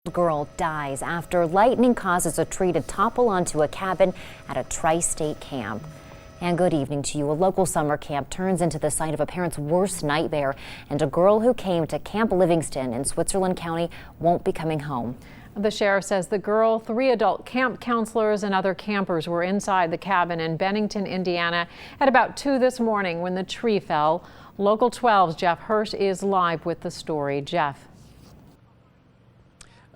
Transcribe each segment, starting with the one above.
Girl dies after lightning causes a tree to topple onto a cabin at a tri-state camp. And good evening to you. A local summer camp turns into the site of a parent's worst nightmare, and a girl who came to Camp Livingston in Switzerland County won't be coming home. The sheriff says the girl, 3 adult camp counselors, and other campers were inside the cabin in Bennington, Indiana at about 2 this morning when the tree fell. Local 12's Jeff Hirsch is live with the story. Jeff.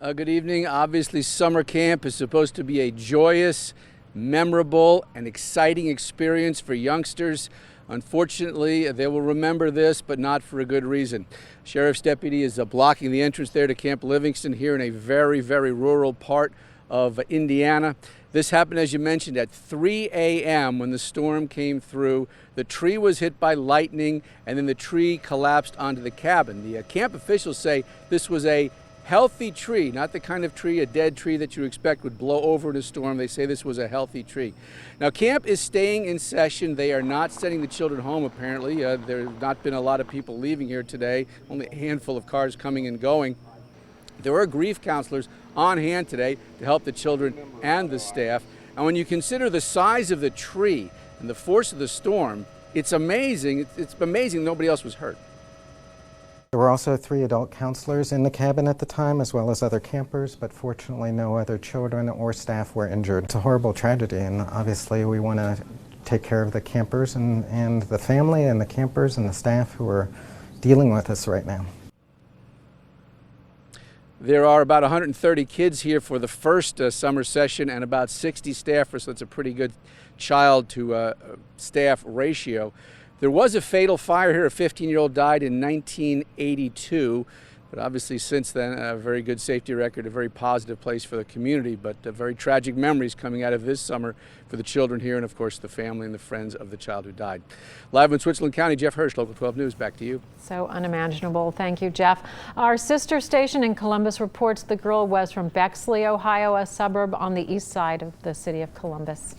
Good evening. Obviously, summer camp is supposed to be a joyous, memorable, and exciting experience for youngsters. Unfortunately, they will remember this, but not for a good reason. Sheriff's deputy is blocking the entrance there to Camp Livingston here in a very, very rural part of Indiana. This happened, as you mentioned, at 3 a.m. when the storm came through. The tree was hit by lightning, and then the tree collapsed onto the cabin. The camp officials say this was a healthy tree, not the kind of tree, a dead tree that you expect would blow over in a storm. They say this was a healthy tree. Now, camp is staying in session. They are not sending the children home, apparently. There have not been a lot of people leaving here today, only a handful of cars coming and going. There are grief counselors on hand today to help the children and the staff. And when you consider the size of the tree and the force of the storm, it's amazing. It's amazing nobody else was hurt. There were also 3 adult counselors in the cabin at the time, as well as other campers, but fortunately no other children or staff were injured. It's a horrible tragedy, and obviously we want to take care of the campers and the family and the campers and the staff who are dealing with us right now. There are about 130 kids here for the first summer session and about 60 staffers, so it's a pretty good child to staff ratio. There was a fatal fire here. A 15-year-old died in 1982, but obviously since then a very good safety record, a very positive place for the community, but very tragic memories coming out of this summer for the children here and of course the family and the friends of the child who died. Live in Switzerland County, Jeff Hirsch, Local 12 News, back to you. So unimaginable. Thank you, Jeff. Our sister station in Columbus reports the girl was from Bexley, Ohio, a suburb on the east side of the city of Columbus.